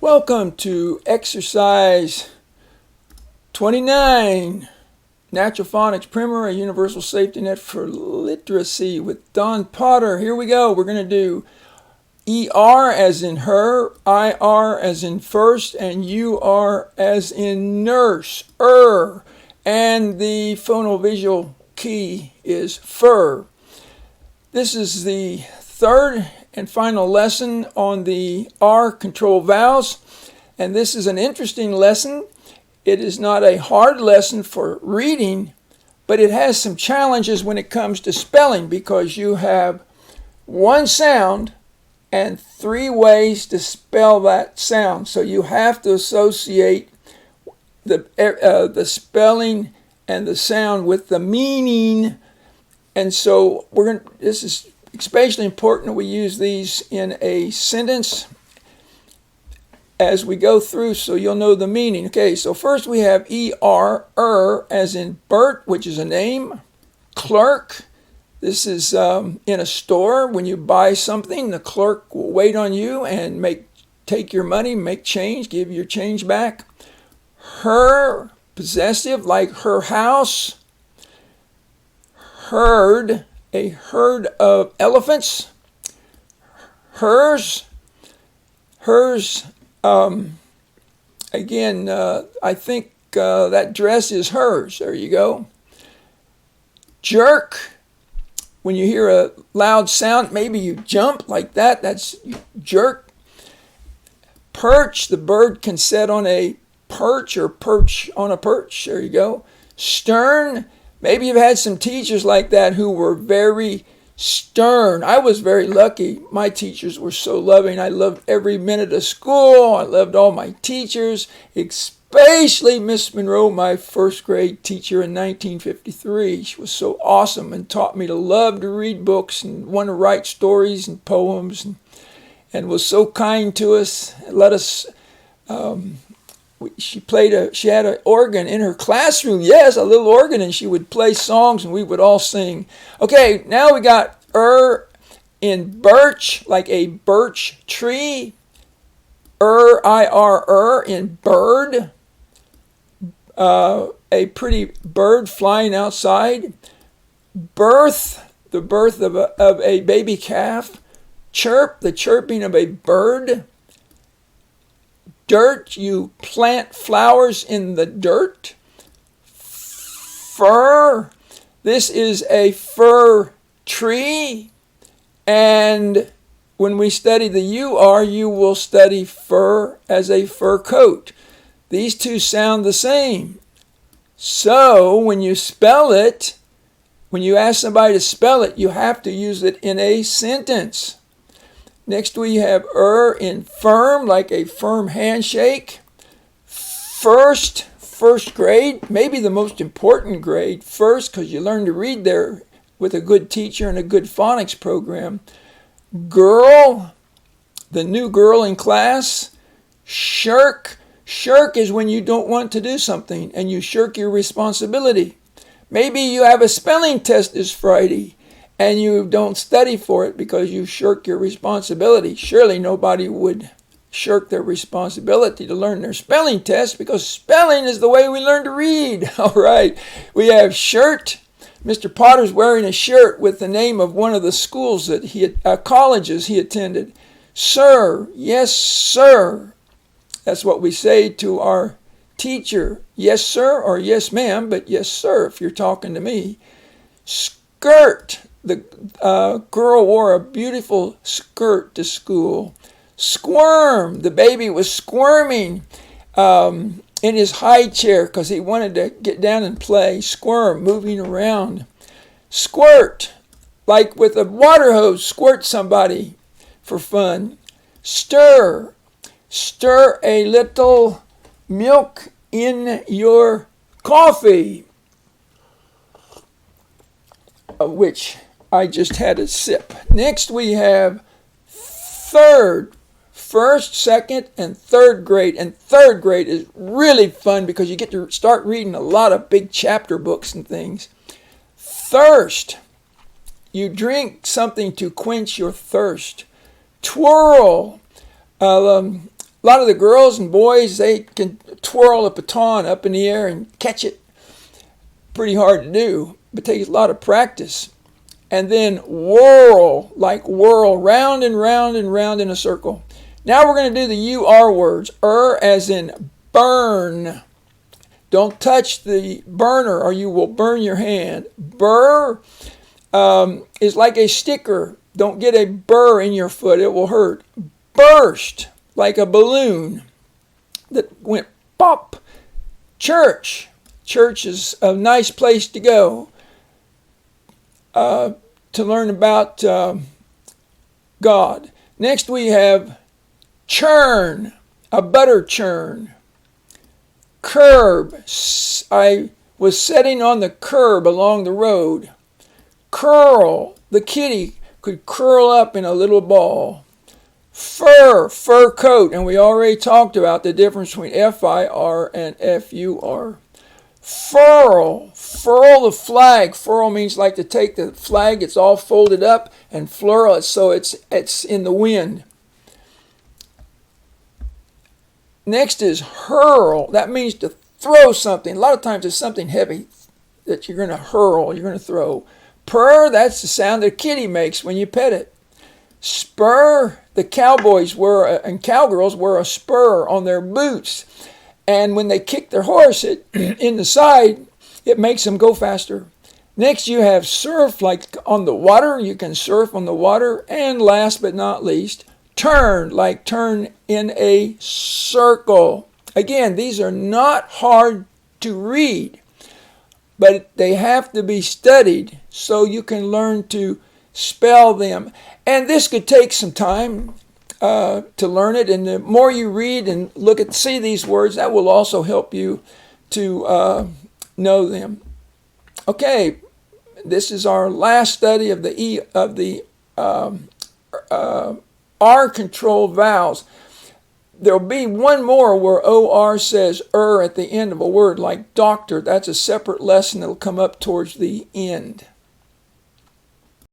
Welcome to exercise 29, Natural Phonics Primer, a universal safety net for literacy with Don Potter. Here we go. We're going to do ER as in her, IR as in first, and UR as in nurse, and the phonovisual key is fur. This is the third and final lesson on the R control vowels, and this is an interesting lesson. It is not a hard lesson for reading, but it has some challenges when it comes to spelling because you have one sound and three ways to spell that sound. So you have to associate the spelling and the sound with the meaning. And so this is especially important we use these in a sentence as we go through so you'll know the meaning. Okay, so first we have ER, as in Bert, which is a name. Clerk, this is in a store. When you buy something, the clerk will wait on you and take your money, make change, give your change back. Her, possessive, like her house. Herd, a herd of elephants. Hers, again, I think that dress is hers. There you go. Jerk, when you hear a loud sound, maybe you jump like that. That's jerk. Perch, the bird can sit on a perch or perch on a perch. There you go. Stern, maybe you've had some teachers like that who were very stern. I was very lucky. My teachers were so loving. I loved every minute of school. I loved all my teachers, especially Miss Monroe, my first grade teacher in 1953. She was so awesome and taught me to love to read books and want to write stories and poems and was so kind to us. Let us... She had an organ in her classroom. Yes, a little organ, and she would play songs, and we would all sing. Okay, now we got in birch, like a birch tree. IR in bird, a pretty bird flying outside. Birth, the birth of a baby calf. Chirp, the chirping of a bird. Dirt, you plant flowers in the dirt. Fir, this is a fir tree. And when we study the UR, you will study fur as a fur coat. These two sound the same. So when you spell it, when you ask somebody to spell it, you have to use it in a sentence. Next we have in firm, like a firm handshake. First grade, maybe the most important grade. First, because you learn to read there with a good teacher and a good phonics program. Girl, the new girl in class. Shirk is when you don't want to do something and you shirk your responsibility. Maybe you have a spelling test this Friday and you don't study for it because you shirk your responsibility. Surely nobody would shirk their responsibility to learn their spelling test because spelling is the way we learn to read. All right, we have shirt. Mr. Potter's wearing a shirt with the name of one of the schools that colleges he attended. Sir, yes, sir. That's what we say to our teacher. Yes, sir, or yes, ma'am, but yes, sir, if you're talking to me. Skirt. The girl wore a beautiful skirt to school. Squirm. The baby was squirming in his high chair because he wanted to get down and play. Squirm, moving around. Squirt, like with a water hose, squirt somebody for fun. Stir. Stir a little milk in your coffee, which I just had a sip. Next we have third. First, second, and third grade. And third grade is really fun because you get to start reading a lot of big chapter books and things. Thirst. You drink something to quench your thirst. Twirl. A lot of the girls and boys, they can twirl a baton up in the air and catch it. Pretty hard to do, but takes a lot of practice. And then whirl, like whirl, round and round and round in a circle. Now we're going to do the UR words. As in burn. Don't touch the burner or you will burn your hand. Burr is like a sticker. Don't get a burr in your foot. It will hurt. Burst, like a balloon that went pop. Church. Church is a nice place to go to learn about God. Next we have churn, a butter churn. Curb, I was sitting on the curb along the road. Curl, the kitty could curl up in a little ball. Fur, fur coat, and we already talked about the difference between F-I-R and F-U-R. Furl, furl the flag. Furl means like to take the flag, it's all folded up, and flurl it so it's in the wind. Next is hurl. That means to throw something. A lot of times it's something heavy that you're going to hurl, you're going to throw. Purr, that's the sound that a kitty makes when you pet it. Spur, the cowboys and cowgirls wear a spur on their boots. And when they kick their horse in the side, it makes them go faster. Next you have surf, like on the water. You can surf on the water. And last but not least, turn, like turn in a circle. Again, these are not hard to read, but they have to be studied so you can learn to spell them. And this could take some time to learn it. And the more you read and see these words, that will also help you to know them. Okay, this is our last study of the R-controlled vowels. There'll be one more where OR says at the end of a word, like doctor. That's a separate lesson that'll come up towards the end.